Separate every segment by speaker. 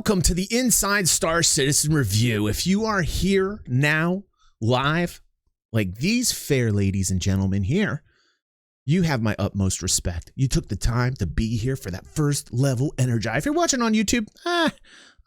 Speaker 1: Welcome to the Inside Star Citizen Review. If you are here now, live, like these fair ladies and gentlemen here, you have my utmost respect. You took the time to be here for that first level energize. If you're watching on YouTube,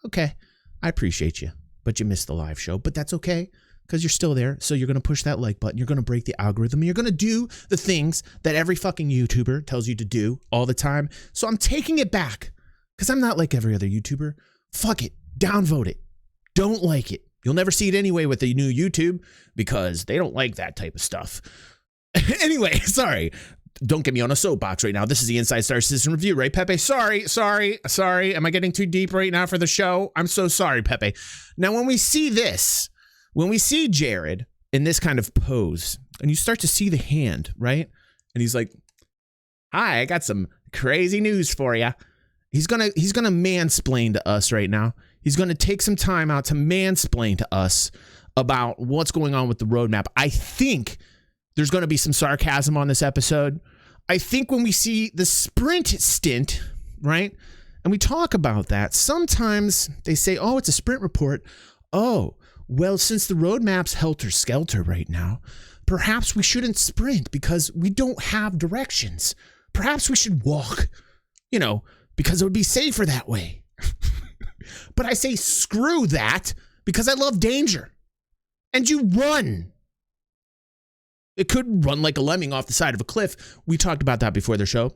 Speaker 1: okay, I appreciate you, but you missed the live show, but that's okay because you're still there. So you're going to push that like button. You're going to break the algorithm. And you're going to do the things that every fucking YouTuber tells you to do all the time. So I'm taking it back because I'm not like every other YouTuber. Fuck it. Downvote it. Don't like it. You'll never see it anyway with the new YouTube because they don't like that type of stuff. Anyway, sorry. Don't get me on a soapbox right now. This is the Inside Star Citizen Review, right, Pepe? Sorry. Am I getting too deep right now for the show? I'm so sorry, Pepe. Now, when we see this, when we see Jared in this kind of pose, and you start to see the hand, right? And he's like, hi, I got some crazy news for you. He's gonna mansplain to us right now. He's gonna take some time out to mansplain to us about what's going on with the roadmap. I think there's gonna be some sarcasm on this episode. I think when we see the sprint stint, right, and we talk about that, sometimes they say, oh, it's a sprint report. Oh, well, since the roadmap's helter-skelter right now, perhaps we shouldn't sprint because we don't have directions. Perhaps we should walk, because it would be safer that way. But I say screw that because I love danger. And you run. It could run like a lemming off the side of a cliff. We talked about that before the show.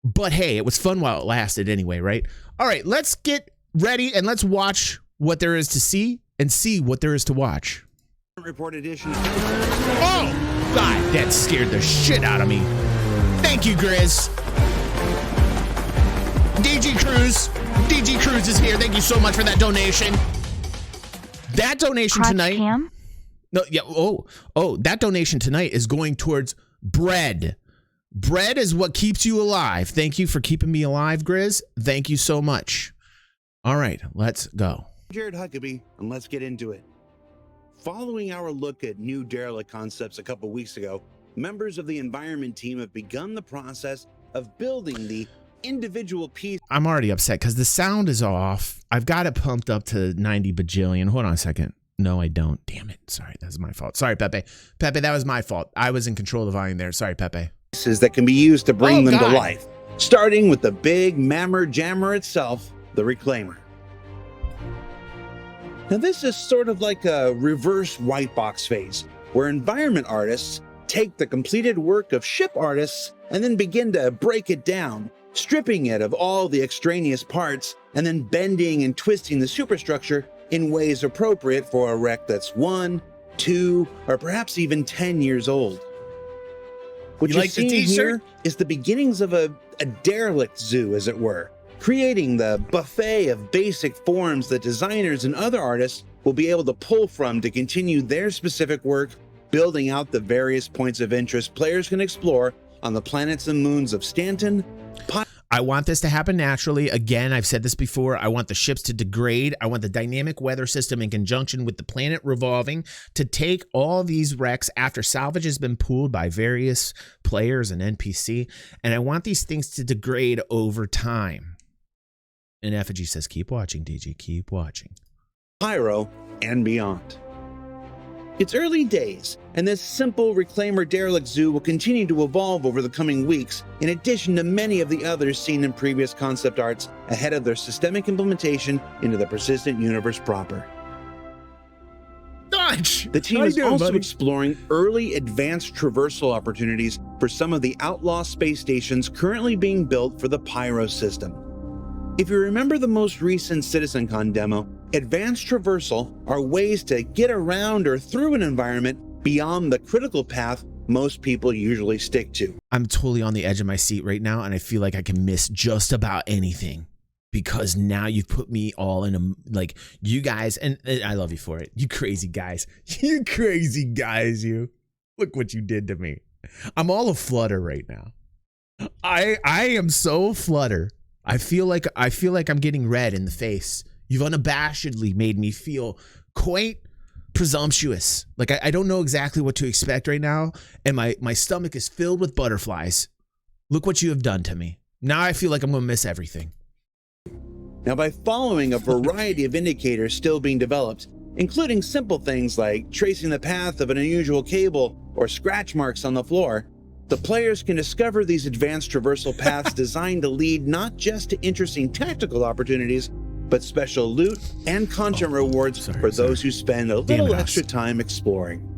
Speaker 1: But hey, it was fun while it lasted anyway, right? All right, let's get ready and let's watch what there is to see and see what there is to watch.
Speaker 2: Report edition.
Speaker 1: Oh, God, that scared the shit out of me. Thank you, Grizz. DG Cruz is here. Thank you so much for that donation. That donation tonight.
Speaker 3: Cam?
Speaker 1: No, yeah. Oh, that donation tonight is going towards bread. Bread is what keeps you alive. Thank you for keeping me alive, Grizz. Thank you so much. All right, let's go.
Speaker 2: Jared Huckabee, and let's get into it. Following our look at new Derelict concepts a couple weeks ago, members of the environment team have begun the process of building the individual piece.
Speaker 1: I'm already upset because the sound is off. I've got it pumped up to 90 bajillion. Hold on a second. No, I don't. Damn it. Sorry, that's my fault. Sorry, Pepe. Pepe, that was my fault. I was in control of the volume there. Sorry, Pepe.
Speaker 2: Pieces that can be used to bring them to life, starting with the big mammer jammer itself, the Reclaimer. Now, this is sort of like a reverse white box phase, where environment artists take the completed work of ship artists and then begin to break it down, stripping it of all the extraneous parts, and then bending and twisting the superstructure in ways appropriate for a wreck that's 1, 2, or perhaps even 10 years old. What you're seeing here is the beginnings of a derelict zoo, as it were, creating the buffet of basic forms that designers and other artists will be able to pull from to continue their specific work, building out the various points of interest players can explore on the planets and moons of Stanton.
Speaker 1: I want this to happen naturally. Again, I've said this before. I want the ships to degrade. I want the dynamic weather system in conjunction with the planet revolving to take all these wrecks after salvage has been pooled by various players and NPC. And I want these things to degrade over time. And Effigy says, keep watching, DG, keep watching.
Speaker 2: Pyro and beyond. It's early days, and this simple Reclaimer Derelict Zoo will continue to evolve over the coming weeks, in addition to many of the others seen in previous concept arts ahead of their systemic implementation into the persistent universe proper.
Speaker 1: Dodge!
Speaker 2: The team is also exploring early advanced traversal opportunities for some of the outlaw space stations currently being built for the Pyro system. If you remember the most recent CitizenCon demo, advanced traversal are ways to get around or through an environment beyond the critical path most people usually stick to.
Speaker 1: I'm totally on the edge of my seat right now, and I feel like I can miss just about anything because now you've put me all in a, like, you guys, and I love you for it. You crazy guys. You crazy guys, you. Look what you did to me. I'm all aflutter right now. I am so flutter. I feel like I'm getting red in the face. You've unabashedly made me feel quite presumptuous. Like I don't know exactly what to expect right now, and my stomach is filled with butterflies. Look what you have done to me. Now I feel like I'm gonna miss everything.
Speaker 2: Now, by following a variety of indicators still being developed, including simple things like tracing the path of an unusual cable or scratch marks on the floor, the players can discover these advanced traversal paths designed to lead not just to interesting tactical opportunities, but special loot and content rewards for those who spend a little extra time exploring.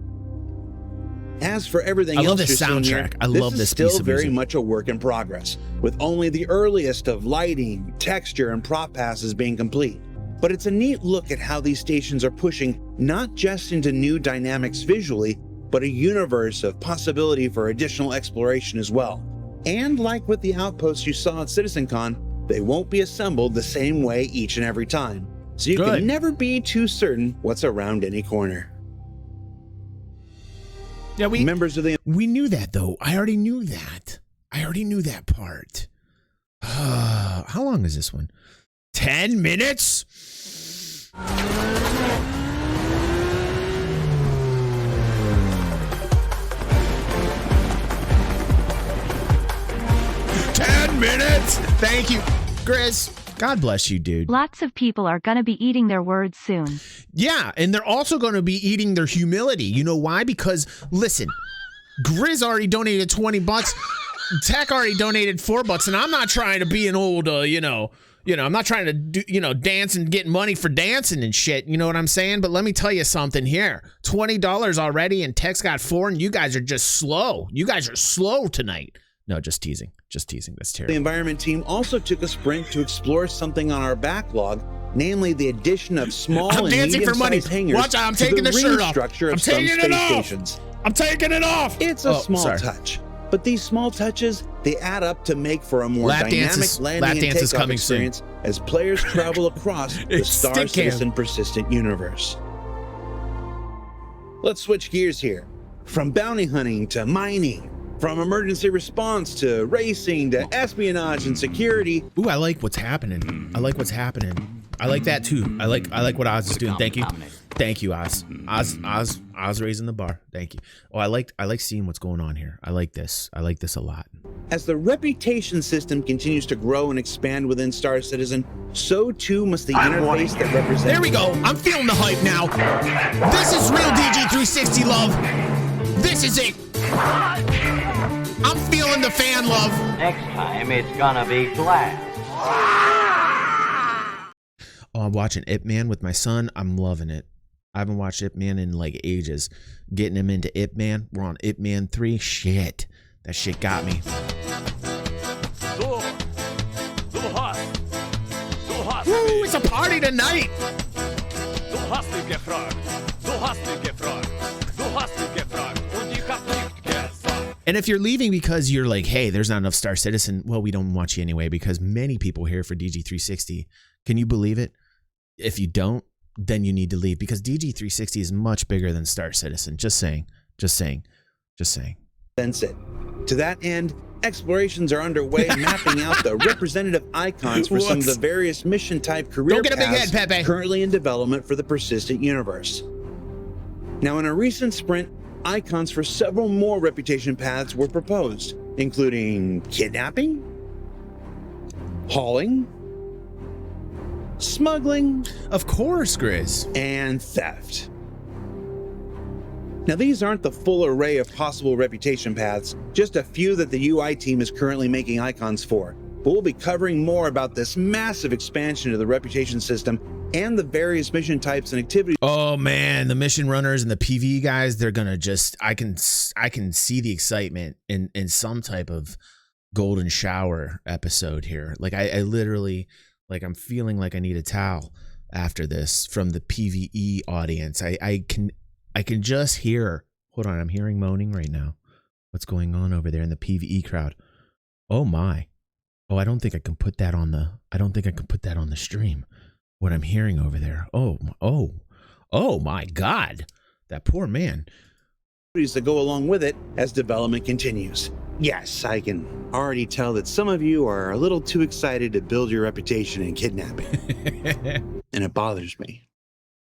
Speaker 2: As for everything else you're seeing here, this is still very much a work in progress, with only the earliest of lighting, texture, and prop passes being complete. But it's a neat look at how these stations are pushing not just into new dynamics visually, but a universe of possibility for additional exploration as well. And like with the outposts you saw at CitizenCon, they won't be assembled the same way each and every time, so you can never be too certain what's around any corner.
Speaker 1: Yeah, we knew that though. I already knew that. I already knew that part. How long is this one? 10 minutes? 10 minutes? Thank you, Chris. God bless you, dude.
Speaker 3: Lots of people are going to be eating their words soon.
Speaker 1: Yeah, and they're also going to be eating their humility. You know why? Because, listen, Grizz already donated 20 bucks. Tech already donated $4, and I'm not trying to be an old, I'm not trying to do, dance and get money for dancing and shit. You know what I'm saying? But let me tell you something here. $20 already, and Tech's got 4, and you guys are just slow. You guys are slow tonight. No, just teasing. Just teasing. That's terrible.
Speaker 2: The environment team also took a sprint to explore something on our backlog, namely the addition of small and medium-sized hangars.
Speaker 1: Watch out, I'm taking the shirt off.
Speaker 2: I'm taking it off.
Speaker 1: I'm taking it off.
Speaker 2: It's a small touch, but these small touches, they add up to make for a more dynamic landing and takeoff experience as players travel across the Star Citizen persistent universe. Let's switch gears here. From bounty hunting to mining, from emergency response to racing to espionage and security.
Speaker 1: Ooh, I like what's happening. I like what's happening. I like that too. I like what Oz is doing. Thank you. Thank you, Oz. Oz raising the bar. Thank you. Oh, I like seeing what's going on here. I like this. I like this a lot.
Speaker 2: As the reputation system continues to grow and expand within Star Citizen, so too must the interface that represents.
Speaker 1: There we go. I'm feeling the hype now. This is real DG360 love. This is it. I'm feeling the fan love.
Speaker 4: Next time it's gonna be glass.
Speaker 1: Oh, I'm watching Ip Man with my son. I'm loving it. I haven't watched Ip Man in like ages. Getting him into Ip Man. We're on Ip Man 3. Shit. That shit got me. Woo, it's a party tonight. And if you're leaving because you're like, hey, there's not enough Star Citizen, well, we don't want you anyway because many people here for DG360. Can you believe it? If you don't, then you need to leave because DG360 is much bigger than Star Citizen. Just saying.
Speaker 2: That's it. To that end, explorations are underway, mapping out the representative icons for some of the various mission type career paths currently in development for the persistent universe. Now, in a recent sprint, icons for several more reputation paths were proposed, including kidnapping, hauling, smuggling,
Speaker 1: of course, Grizz,
Speaker 2: and theft. Now, these aren't the full array of possible reputation paths, just a few that the UI team is currently making icons for. But we'll be covering more about this massive expansion of the reputation system and the various mission types and activities.
Speaker 1: Oh man, the mission runners and the PV guys, they're gonna just, I can see the excitement in some type of golden shower episode here. Like I literally, like I'm feeling like I need a towel after this from the PvE audience. I can just hear, hold on, I'm hearing moaning right now. What's going on over there in the PvE crowd? Oh my. Oh, I don't think I can put that on the stream. What I'm hearing over there. Oh my God. That poor man.
Speaker 2: That go along with it as development continues. Yes, I can already tell that some of you are a little too excited to build your reputation in kidnapping. And it bothers me.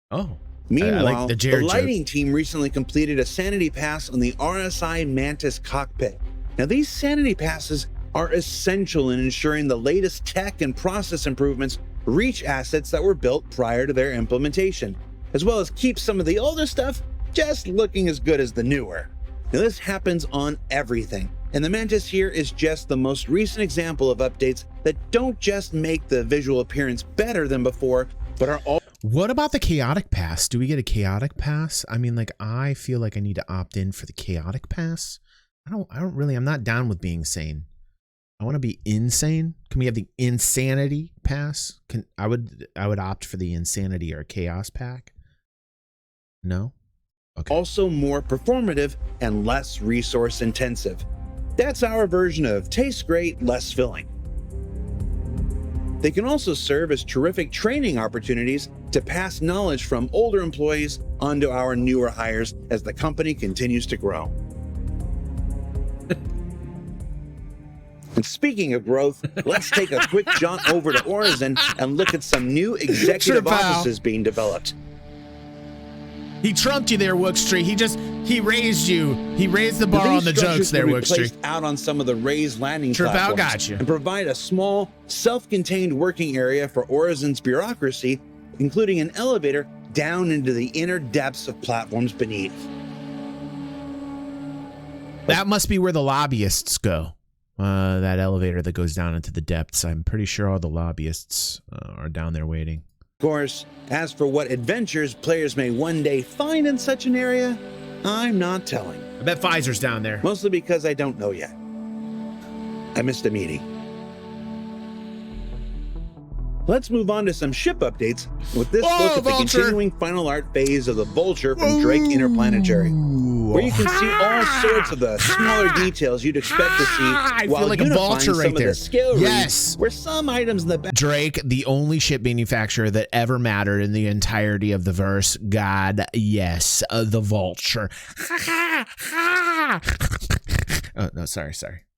Speaker 1: Oh.
Speaker 2: Meanwhile, like the lighting team recently completed a sanity pass on the RSI Mantis cockpit. Now, these sanity passes are essential in ensuring the latest tech and process improvements reach assets that were built prior to their implementation, as well as keep some of the older stuff just looking as good as the newer. Now, this happens on everything, and the Mantis here is just the most recent example of updates that don't just make the visual appearance better than before, but are all.
Speaker 1: What about the chaotic pass? Do we get a chaotic pass? I mean, like, I feel like I need to opt in for the chaotic pass. I'm not down with being sane. I want to be insane. Can we have the insanity pass? I would opt for the insanity or chaos pack. No? Okay.
Speaker 2: Also more performative and less resource intensive. That's our version of tastes great, less filling. They can also serve as terrific training opportunities to pass knowledge from older employees onto our newer hires as the company continues to grow. And speaking of growth, let's take a quick jaunt over to Horizon and look at some new executive offices being developed.
Speaker 1: He trumped you there, Wookstree. He raised you. He raised the bar on the jokes there, Wookstree.
Speaker 2: Out on some of the raised landing
Speaker 1: platforms
Speaker 2: got you. And provide a small, self-contained working area for Horizon's bureaucracy, including an elevator down into the inner depths of platforms beneath.
Speaker 1: That must be where the lobbyists go. That elevator that goes down into the depths. I'm pretty sure all the lobbyists are down there waiting.
Speaker 2: Of course, as for what adventures players may one day find in such an area, I'm not telling.
Speaker 1: I bet Pfizer's down there.
Speaker 2: Mostly because I don't know yet. I missed a meeting. Let's move on to some ship updates with this look at the continuing final art phase of the Vulture from Drake Interplanetary, where you can see all sorts of the smaller details you'd expect to see while
Speaker 1: like a vulture right
Speaker 2: some
Speaker 1: there.
Speaker 2: Of the scale
Speaker 1: yes,
Speaker 2: where some items in the back.
Speaker 1: Drake, the only ship manufacturer that ever mattered in the entirety of the verse. God, yes, the Vulture. Oh no, sorry.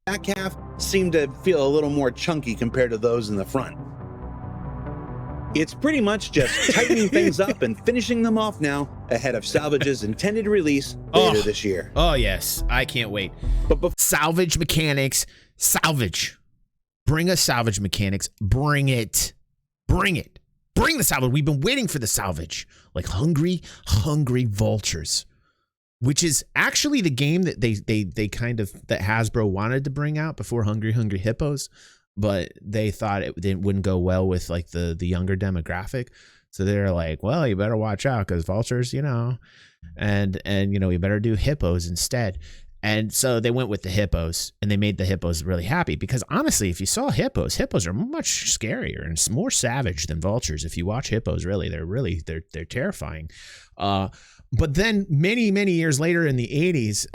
Speaker 2: Back half seemed to feel a little more chunky compared to those in the front. It's pretty much just tightening things up and finishing them off now ahead of Salvage's intended release later this year.
Speaker 1: Oh, yes. I can't wait. But salvage mechanics, salvage. Bring us salvage mechanics. Bring it. Bring it. Bring the salvage. We've been waiting for the salvage. Like hungry vultures. Which is actually the game that they kind of, that Hasbro wanted to bring out before Hungry Hippos. But they thought it wouldn't go well with like the younger demographic. So they're like, well, you better watch out because vultures, and you better do hippos instead. And so they went with the hippos and they made the hippos really happy because honestly, if you saw hippos are much scarier and more savage than vultures. If you watch hippos, they're terrifying. But then many years later in the 80s,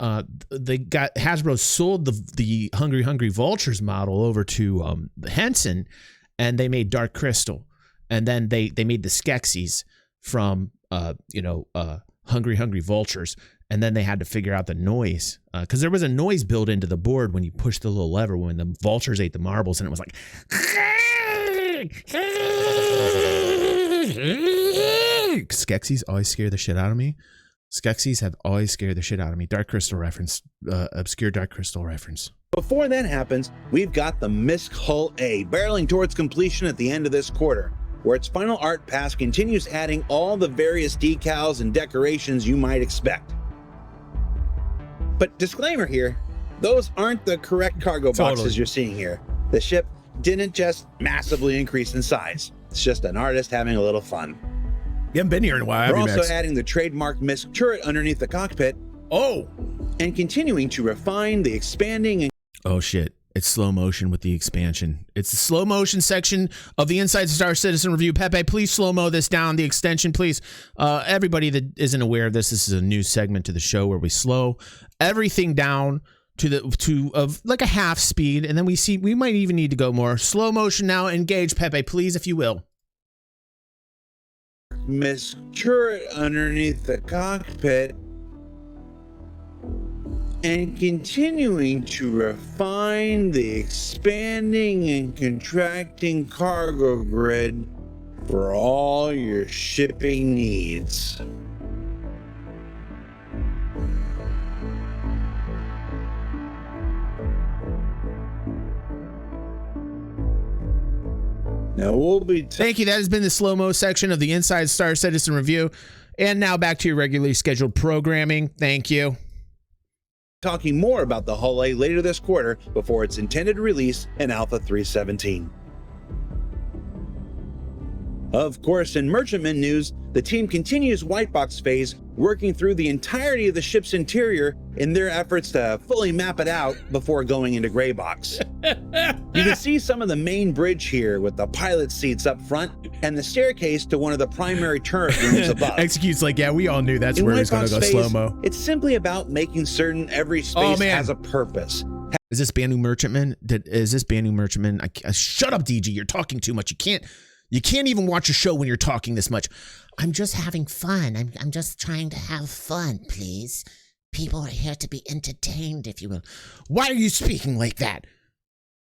Speaker 1: Hasbro sold the Hungry Vultures model over to Henson, and they made Dark Crystal, and then they made the Skeksis from Hungry Vultures, and then they had to figure out the noise because there was a noise built into the board when you pushed the little lever when the vultures ate the marbles, and it was like. Skeksis always scare the shit out of me. Skeksis have always scared the shit out of me. Dark Crystal reference, obscure Dark Crystal reference.
Speaker 2: Before that happens, we've got the Misc Hull A barreling towards completion at the end of this quarter, where its final art pass continues adding all the various decals and decorations you might expect. But disclaimer here, those aren't the correct cargo boxes you're seeing here. The ship didn't just massively increase in size. It's just an artist having a little fun.
Speaker 1: You haven't been here in a while.
Speaker 2: We're also adding the trademark Misc turret underneath the cockpit.
Speaker 1: Oh!
Speaker 2: And continuing to refine the expanding and...
Speaker 1: Oh shit. It's slow motion with the expansion. It's the slow motion section of the Inside Star Citizen Review. Pepe, please slow-mo this down, the extension, please. Everybody that isn't aware of this is a new segment to the show where we slow everything down to like a half speed, and then we might even need to go more. Slow motion now. Engage, Pepe, please, if you will.
Speaker 2: Misc turret underneath the cockpit and continuing to refine the expanding and contracting cargo grid for all your shipping needs. Now we'll be
Speaker 1: Thank you. That has been the slow-mo section of the Inside Star Citizen Review. And now back to your regularly scheduled programming. Thank you.
Speaker 2: talking more about the Hull A later this quarter before its intended release in Alpha 3.17. Of course, in Merchantman news, the team continues white box phase, working through the entirety of the ship's interior in their efforts to fully map it out before going into gray box. You can see some of the main bridge here with the pilot seats up front and the staircase to one of the primary turret rooms above.
Speaker 1: Execute's like, yeah, we all knew that's
Speaker 2: In
Speaker 1: where
Speaker 2: white
Speaker 1: it's going to
Speaker 2: box
Speaker 1: go
Speaker 2: phase,
Speaker 1: slow-mo.
Speaker 2: It's simply about making certain every space has a purpose.
Speaker 1: Is this Banu Merchantman? Is this Banu Merchantman? Shut up, DG. You're talking too much. You can't even watch a show when you're talking this much.
Speaker 5: I'm just having fun. I'm just trying to have fun, please. People are here to be entertained, if you will.
Speaker 1: Why are you speaking like that?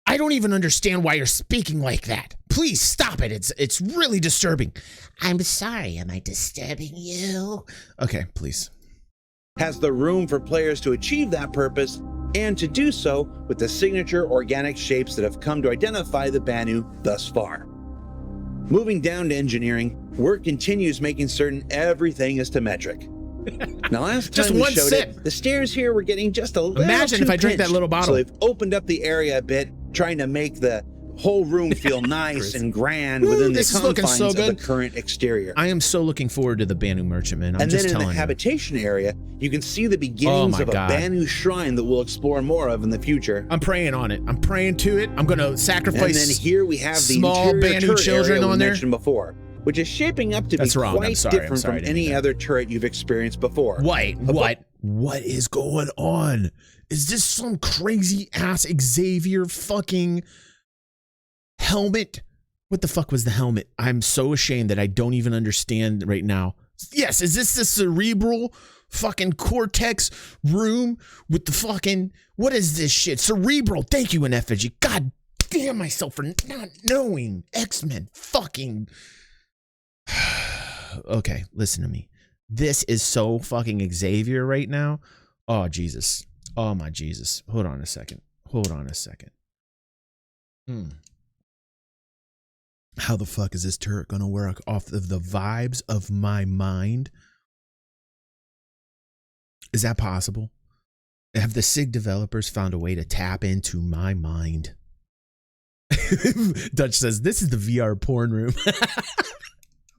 Speaker 1: I don't even understand why you're speaking like that. Please stop it. It's really disturbing.
Speaker 5: I'm sorry. Am I disturbing you?
Speaker 1: Okay, please.
Speaker 2: Has the room for players to achieve that purpose and to do so with the signature organic shapes that have come to identify the Banu thus far. Moving down to engineering, work continues making certain everything is symmetric. Now, last time we showed it, the stairs here were getting just a little
Speaker 1: Imagine if I drank that little bottle.
Speaker 2: So they've opened up the area a bit, trying to make the whole room feel nice and grand within the confines of the current exterior.
Speaker 1: I am so looking forward to the Banu Merchantman. I'm
Speaker 2: and
Speaker 1: just
Speaker 2: then in
Speaker 1: telling
Speaker 2: the
Speaker 1: you.
Speaker 2: habitation area, you can see the beginnings of a Banu shrine that we'll explore more of in the future.
Speaker 1: I'm praying on it. I'm praying to it. I'm going to sacrifice
Speaker 2: and then here we have the
Speaker 1: small
Speaker 2: interior
Speaker 1: Banu children on there.
Speaker 2: Mentioned before, which is shaping up to be quite different from any other turret you've experienced before.
Speaker 1: Wait, what is going on? Is this some crazy ass Xavier fucking helmet? What the fuck was the helmet? I'm so ashamed that I don't even understand right now. Yes, is this the cerebral fucking cortex room with the fucking, what is this shit? Cerebral. Thank you, in effigy. God damn myself for not knowing X-Men fucking. Okay, listen to me. This is so fucking Xavier right now. Oh, Jesus. Oh, my Jesus. Hold on a second. How the fuck is this turret going to work off of the vibes of my mind? Is that possible? Have the SIG developers found a way to tap into my mind? Dutch says, this is the VR porn room.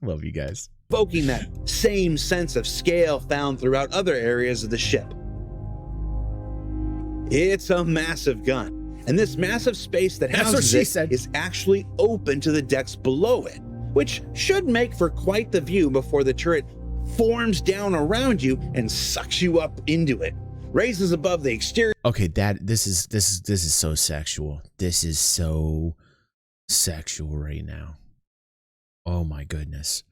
Speaker 1: Love you guys.
Speaker 2: Evoking that same sense of scale found throughout other areas of the ship. It's a massive gun, and this massive space that houses it is actually open to the decks below it, which should make for quite the view before the turret forms down around you and sucks you up into it. Raises above the exterior.
Speaker 1: Okay, this is so sexual. This is so sexual right now. Oh my goodness.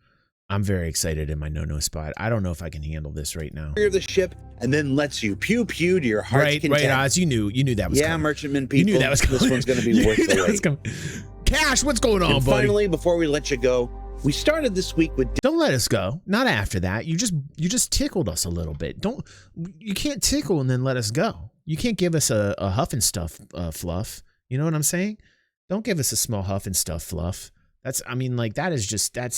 Speaker 1: I'm very excited in my no spot. I don't know if I can handle this right now.
Speaker 2: Of the ship, and then lets you pew to your heart's content.
Speaker 1: Right, Oz. You knew that was coming.
Speaker 2: Yeah, Merchantman people.
Speaker 1: You knew that was coming.
Speaker 2: This one's going to be worth the wait.
Speaker 1: Cash, what's going on,
Speaker 2: and
Speaker 1: buddy?
Speaker 2: Finally, before we let you go, we started this week with.
Speaker 1: Don't let us go. Not after that. You just tickled us a little bit. You can't tickle and then let us go. You can't give us a huff and stuff fluff. You know what I'm saying? Don't give us a small huff and stuff fluff. That's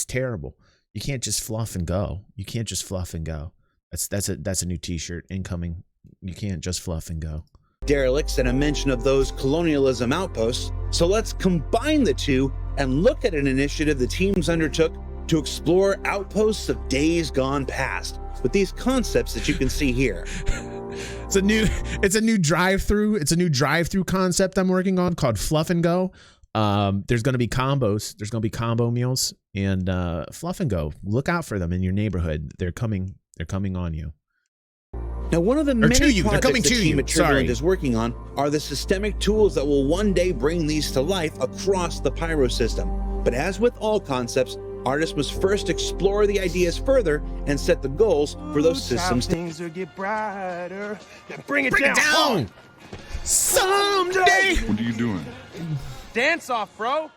Speaker 1: terrible. You can't just fluff and go. You can't just fluff and go. That's a new t-shirt incoming. You can't just fluff and go.
Speaker 2: Derelicts and a mention of those colonialism outposts. So let's combine the two and look at an initiative the teams undertook to explore outposts of days gone past with these concepts that you can see here.
Speaker 1: It's a new drive-through. It's a new drive-through concept I'm working on called Fluff and Go. There's going to be combos. There's going to be combo meals and Fluff and Go. Look out for them in your neighborhood. They're coming on you.
Speaker 2: Now, one of the many projects the team at
Speaker 1: Turbulent
Speaker 2: is working on are the systemic tools that will one day bring these to life across the Pyro system. But as with all concepts, artists must first explore the ideas further and set the goals for those systems.
Speaker 6: Things will get brighter. Bring it
Speaker 1: down. Someday.
Speaker 7: What are you doing?
Speaker 6: Dance off, bro.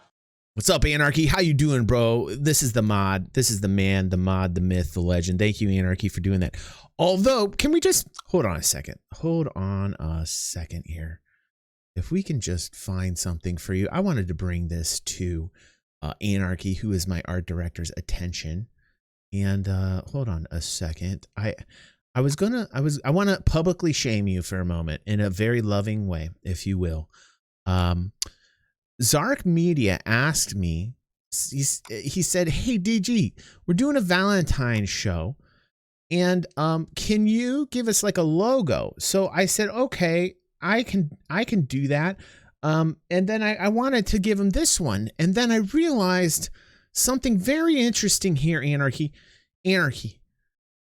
Speaker 1: What's up, Anarchy? How you doing, bro? This is the mod. This is the man, the mod, the myth, the legend. Thank you, Anarchy, for doing that. Although, can we just hold on a second? Hold on a second here. If we can just find something for you. I wanted to bring this to Anarchy, who is my art director's attention. And hold on a second. I want to publicly shame you for a moment in a very loving way, if you will. Zark Media asked me, he said, "Hey DG, we're doing a Valentine's show, and can you give us like a logo?" So I said, "Okay, I can do that." And then I wanted to give him this one, and then I realized something very interesting here, Anarchy.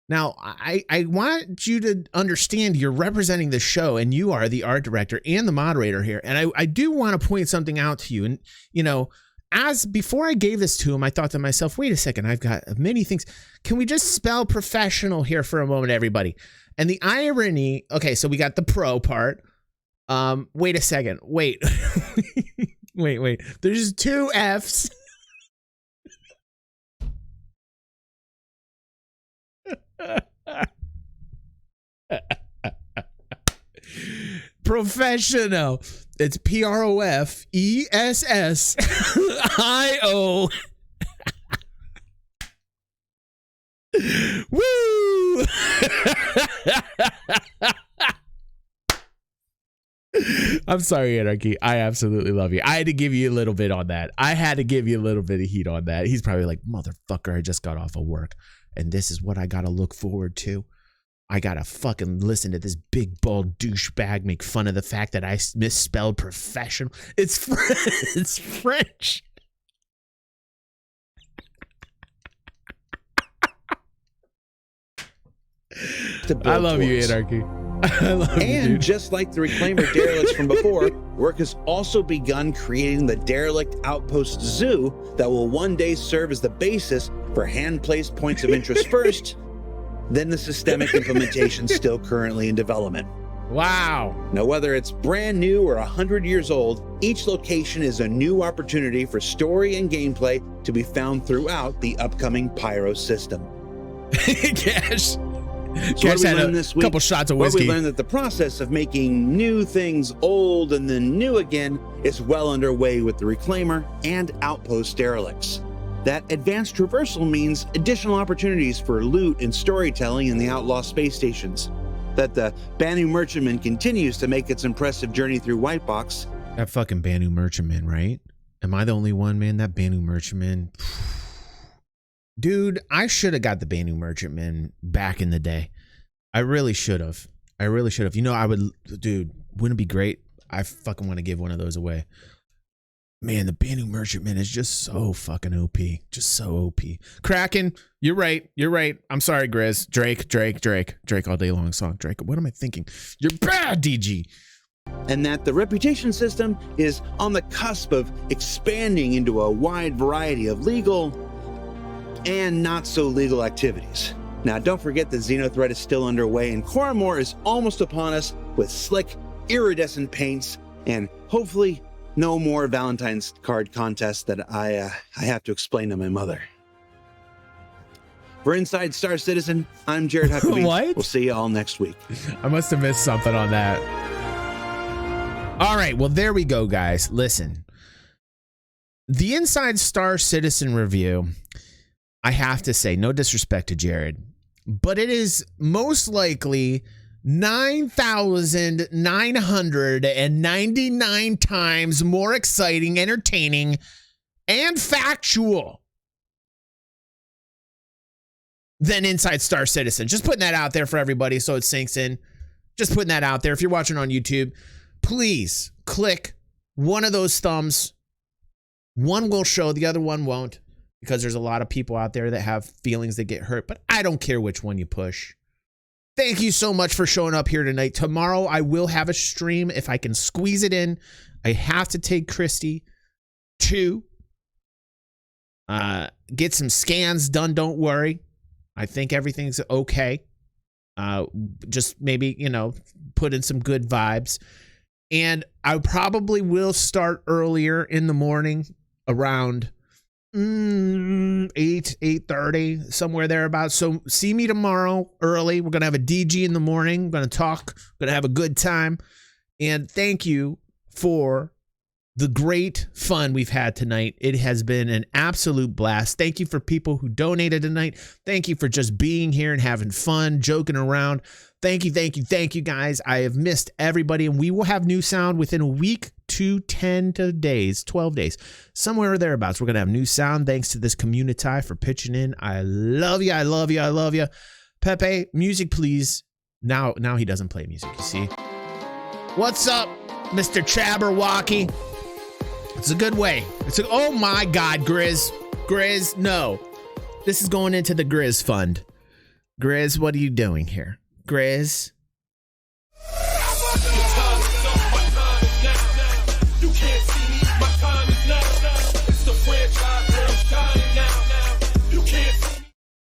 Speaker 1: Now, I want you to understand you're representing the show, and you are the art director and the moderator here. And I do want to point something out to you. And, you know, before I gave this to him, I thought to myself, wait a second, I've got many things. Can we just spell professional here for a moment, everybody? And the irony, okay, so we got the pro part. Wait a second. Wait. wait. There's 2 F's. Professional. It's PROFESSIO. Woo! I'm sorry, Anarchy. I absolutely love you. I had to give you a little bit on that. I had to give you a little bit of heat on that. He's probably like, motherfucker, I just got off of work, and this is what I gotta look forward to. I gotta fucking listen to this big bald douchebag make fun of the fact that I misspelled professional. It's French. I love you, Anarchy. I love you,
Speaker 2: and
Speaker 1: dude.
Speaker 2: just like the reclaimer derelicts from before, work has also begun creating the derelict outpost zoo that will one day serve as the basis for hand-placed points of interest first, then the systemic implementation still currently in development.
Speaker 1: Wow.
Speaker 2: Now, whether it's brand new or 100 years old, each location is a new opportunity for story and gameplay to be found throughout the upcoming Pyro system.
Speaker 1: Cash.
Speaker 2: So
Speaker 1: Cash had a
Speaker 2: this week?
Speaker 1: couple shots of
Speaker 2: Well,
Speaker 1: whiskey.
Speaker 2: we learned that the process of making new things old and then new again is well underway with the reclaimer and outpost derelicts. That advanced traversal means additional opportunities for loot and storytelling in the outlaw space stations. That the Banu merchantman continues to make its impressive journey through Whitebox.
Speaker 1: That fucking Banu merchantman, right? Am I the only one, man? That Banu merchantman. Dude, I should have got the Banu merchantman back in the day. I really should have. You know, I would, dude, wouldn't it be great? I fucking want to give one of those away. Man, the Banu merchantman is just so fucking OP. Just so OP. Kraken, you're right. I'm sorry, Grizz. Drake all day long song. Drake, what am I thinking? You're bad, DG.
Speaker 2: And that the reputation system is on the cusp of expanding into a wide variety of legal and not so legal activities. Now, don't forget the Xenothreat is still underway, and Coramore is almost upon us with slick, iridescent paints, and hopefully no more Valentine's card contests that I have to explain to my mother. For Inside Star Citizen, I'm Jared Huckabee.
Speaker 1: What?
Speaker 2: We'll see you all next week.
Speaker 1: I must have missed something on that. All right, well, there we go, guys. Listen, the Inside Star Citizen review, I have to say, no disrespect to Jared, but it is most likely 9,999 times more exciting, entertaining, and factual than Inside Star Citizen. Just putting that out there for everybody so it sinks in. Just putting that out there. If you're watching on YouTube, please click one of those thumbs. One will show, the other one won't, because there's a lot of people out there that have feelings that get hurt, but I don't care which one you push. Thank you so much for showing up here tonight. Tomorrow I will have a stream if I can squeeze it in. I have to take Christy to get some scans done. Don't worry. I think everything's okay. Just maybe, you know, put in some good vibes. And I probably will start earlier in the morning, around 8:30, somewhere thereabouts. So see me tomorrow early. We're going to have a DG in the morning. We're going to talk. We're going to have a good time. And thank you for the great fun we've had tonight. It has been an absolute blast. Thank you for people who donated tonight. Thank you for just being here and having fun, joking around. Thank you, guys. I have missed everybody, and we will have new sound within a week to 12 days, somewhere thereabouts. We're going to have new sound thanks to this community for pitching in. I love you. Pepe, music, please. Now he doesn't play music, you see. What's up, Mr. Chabberwocky? It's a good way. Oh my God, Grizz, no. This is going into the Grizz fund. Grizz, what are you doing here? Grizz?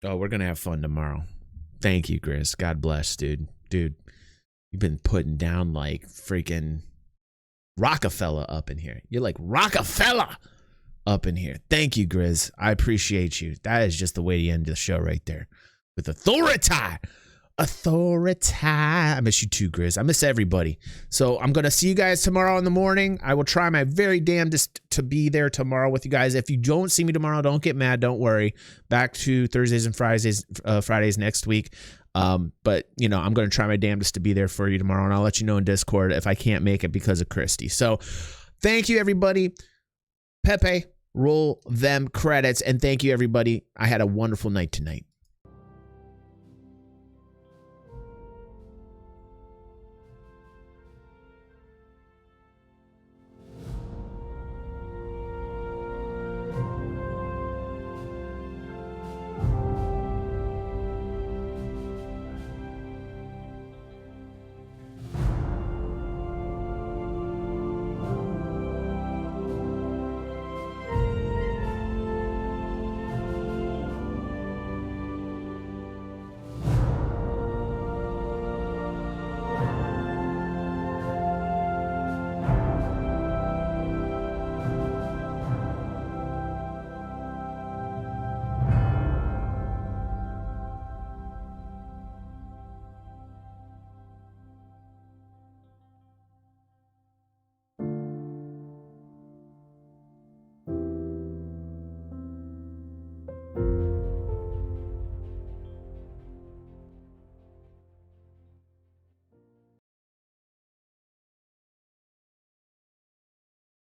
Speaker 1: Oh, we're gonna have fun tomorrow. Thank you, Grizz. God bless, dude. Dude, you've been putting down like freaking Rockefeller up in here. You're like Rockefeller up in here. Thank you, Grizz. I appreciate you. That is just the way to end the show right there. With authority. I miss you too, Grizz. I miss everybody. So I'm going to see you guys tomorrow in the morning. I will try my very damnedest to be there tomorrow with you guys. If you don't see me tomorrow, don't get mad. Don't worry. Back to Thursdays and Fridays next week. But you know, I'm going to try my damnedest to be there for you tomorrow, and I'll let you know in Discord if I can't make it because of Christy. So thank you, everybody. Pepe, roll them credits, and thank you, everybody. I had a wonderful night tonight.